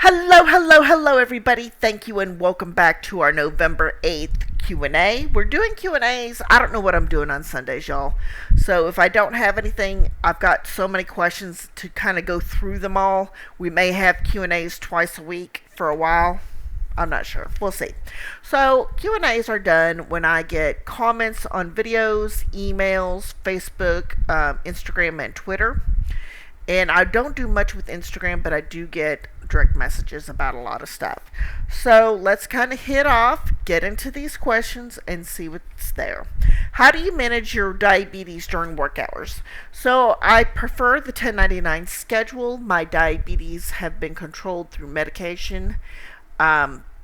Hello, everybody. Thank you and welcome back to our November 8th Q&A. We're doing Q&As. I don't know what I'm doing on Sundays, y'all. So if I don't have anything, I've got so many questions to kind of go through them all. We may have Q&As twice a week for a while. I'm not sure. We'll see. So Q&As are done when I get comments on videos, emails, Facebook, Instagram, and Twitter. And I don't do much with Instagram, but I do get direct messages about a lot of stuff. So let's kind of hit off, get into these questions, and see what's there. How do you manage your diabetes during work hours? So I prefer the 1099 schedule. My diabetes have been controlled through medication,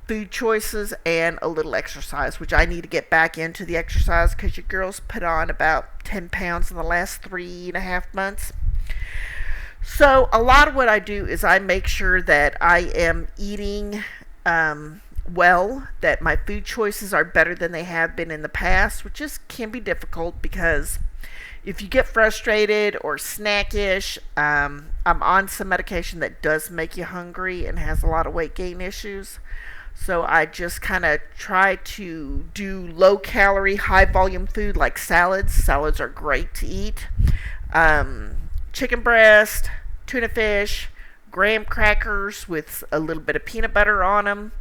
food choices, and a little exercise, which I need to get back into the exercise because your girl's put on about 10 pounds in the last 3.5 months. So a lot of what I do is I make sure that I am eating well, that my food choices are better than they have been in the past, which can be difficult because if you get frustrated or snackish, I'm on some medication that does make you hungry and has a lot of weight gain issues. So I just kind of try to do low calorie, high volume food like salads. Salads are great to eat. Chicken breast, tuna fish, graham crackers with a little bit of peanut butter on them.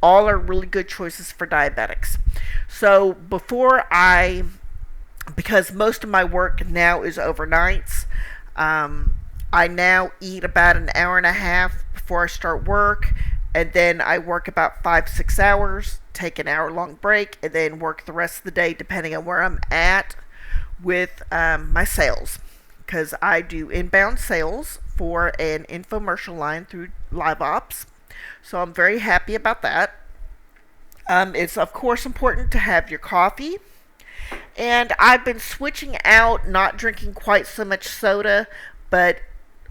All are really good choices for diabetics. So because most of my work now is overnights, I now eat about an hour and a half before I start work, and then I work about 5-6 hours, take an hour long break, and then work the rest of the day depending on where I'm at with my sales. Because I do inbound sales for an infomercial line through Live Ops. So I'm very happy about that. It's, of course, important to have your coffee. And I've been switching out, not drinking quite so much soda, but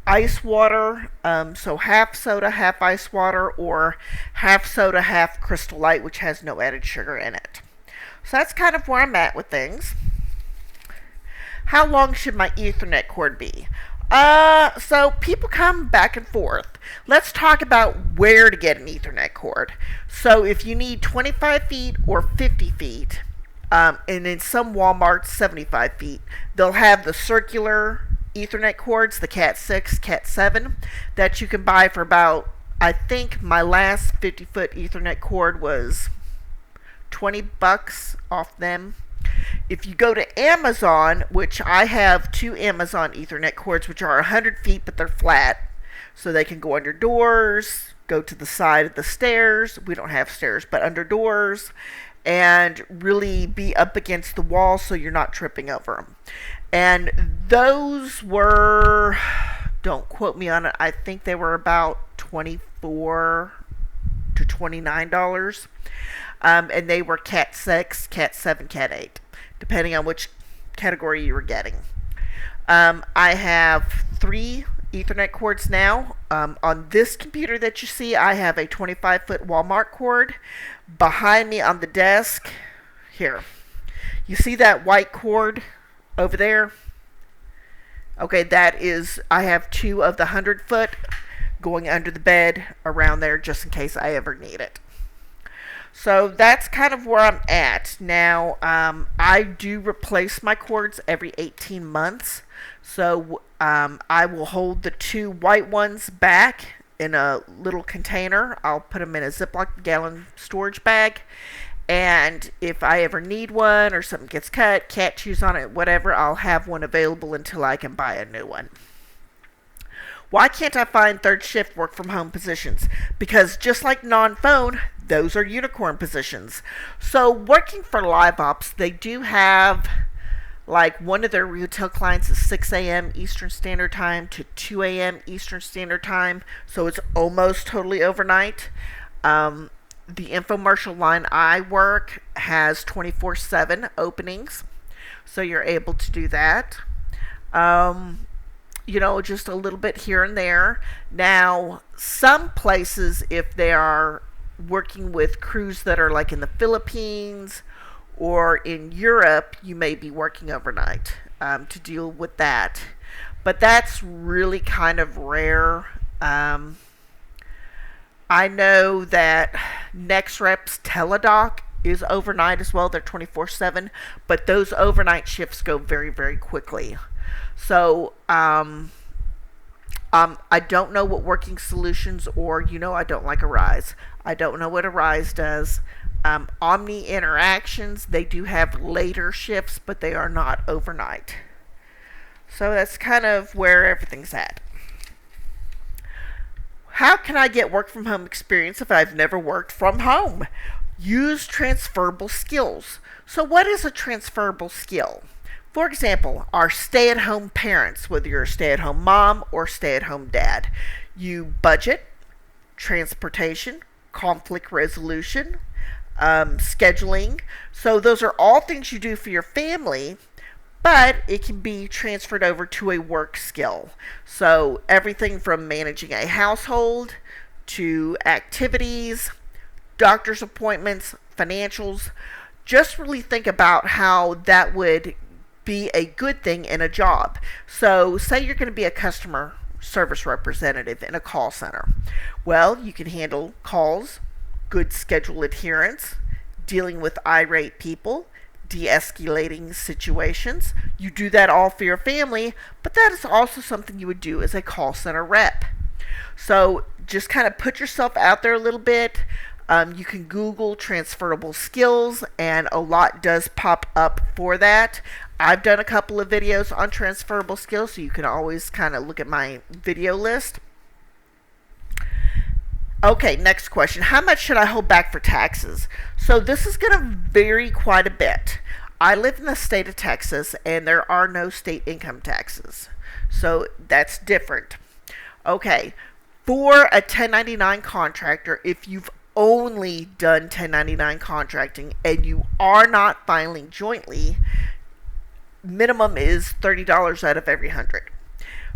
ice water. So half soda, half ice water, or half soda, half Crystal Light, which has no added sugar in it. So that's kind of where I'm at with things. How long should my Ethernet cord be? So people come back and forth. Let's talk about where to get an Ethernet cord. So if you need 25 feet or 50 feet, and in some Walmarts 75 feet, they'll have the circular Ethernet cords, the Cat 6, Cat 7, that you can buy for about, I think my last 50-foot Ethernet cord was $20 off them. If you go to Amazon, which I have 2 Amazon Ethernet cords, which are 100 feet, but they're flat, so they can go under doors, go to the side of the stairs. We don't have stairs, but under doors, and really be up against the wall so you're not tripping over them. And those were, don't quote me on it, I think they were about $24 to $29. And they were Cat 6, Cat 7, Cat 8, depending on which category you were getting. I have 3 Ethernet cords now. On this computer that you see, I have a 25-foot Walmart cord. Behind me on the desk, here, you see that white cord over there? Okay, I have 2 of the 100-foot going under the bed around there just in case I ever need it. So that's kind of where I'm at. Now, I do replace my cords every 18 months. So I will hold the 2 white ones back in a little container. I'll put them in a Ziploc gallon storage bag. And if I ever need one or something gets cut, cat chews on it, whatever, I'll have one available until I can buy a new one. Why can't I find third shift work from home positions? Because just like non-phone, those are unicorn positions. So working for Live Ops, they do have, like, one of their retail clients is 6 a.m. Eastern Standard Time to 2 a.m. Eastern Standard Time. So it's almost totally overnight. The infomercial line I work has 24/7 openings. So you're able to do that. Just a little bit here and there. Now, some places, if they are working with crews that are like in the Philippines or in Europe, you may be working overnight to deal with that. But that's really kind of rare. I know that NextRep's Teledoc is overnight as well. They're 24/7, but those overnight shifts go very, very quickly. So, I don't know what Working Solutions, or I don't like Arise. I don't know what Arise does. Omni Interactions, they do have later shifts, but they are not overnight. So that's kind of where everything's at. How can I get work from home experience if I've never worked from home? Use transferable skills. So, what is a transferable skill? For example, our stay at home parents, whether you're a stay at home mom or stay at home dad, you budget, transportation, conflict resolution, scheduling. So, those are all things you do for your family, but it can be transferred over to a work skill. So, everything from managing a household to activities, doctor's appointments, financials. Just really think about how that would be a good thing in a job. So, say you're going to be a customer service representative in a call center. Well, you can handle calls, good schedule adherence, dealing with irate people, de-escalating situations. You do that all for your family, but that is also something you would do as a call center rep. So, just kind of put yourself out there a little bit. You can Google transferable skills, and a lot does pop up for that. I've done a couple of videos on transferable skills, so you can always kind of look at my video list. Okay, next question. How much should I hold back for taxes? So this is going to vary quite a bit. I live in the state of Texas, and there are no state income taxes. So that's different. Okay, for a 1099 contractor, if you've only done 1099 contracting and you are not filing jointly, minimum is $30 out of every 100.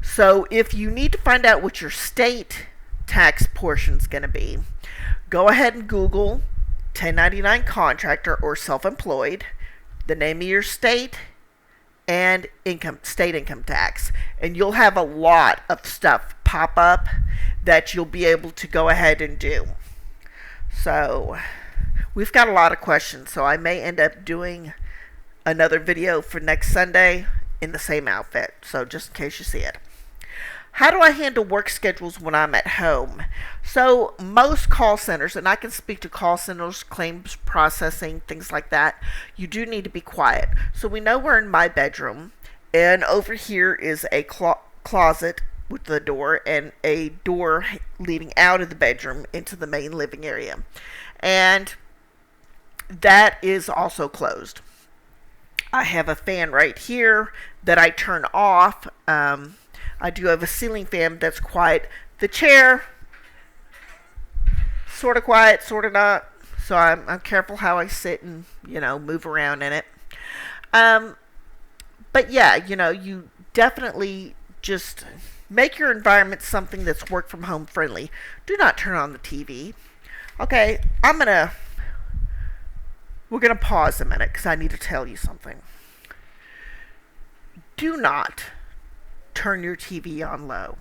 So if you need to find out what your state tax portion is going to be, go ahead and Google 1099 contractor or self-employed, the name of your state, and state income tax, and you'll have a lot of stuff pop up that you'll be able to go ahead and do. So we've got a lot of questions, so I may end up doing another video for next Sunday in the same outfit, so just in case you see it. How do I handle work schedules when I'm at home? So most call centers, and I can speak to call centers, claims processing, things like that, you do need to be quiet. So we know we're in my bedroom, and over here is a closet with the door and a door leading out of the bedroom into the main living area. And that is also closed. I have a fan right here that I turn off. I do have a ceiling fan that's quiet. The chair, sort of quiet, sort of not. So I'm careful how I sit and, move around in it. But yeah, you definitely just make your environment something that's work from home friendly. Do not turn on the TV. Okay, we're going to pause a minute because I need to tell you something. Do not turn your TV on low.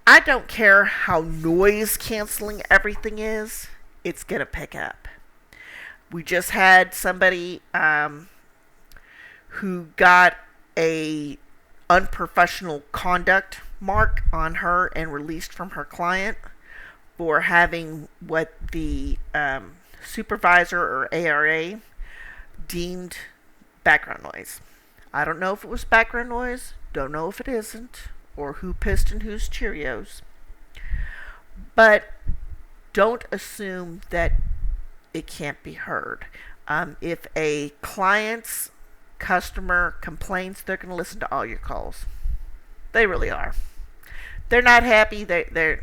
I don't care how noise canceling everything is, it's going to pick up. We just had somebody who got a unprofessional conduct mark on her and released from her client for having what the supervisor or ARA deemed background noise. I don't know if it was background noise, don't know if it isn't, or who pissed in whose Cheerios. But don't assume that it can't be heard. If a client's customer complains, they're going to listen to all your calls. They really are. They're not happy. They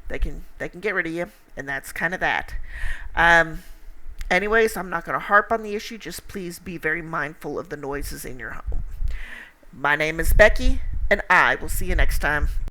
can get rid of you, and that's kind of that. Anyways, I'm not going to harp on the issue. Just please be very mindful of the noises in your home. My name is Becky, and I will see you next time.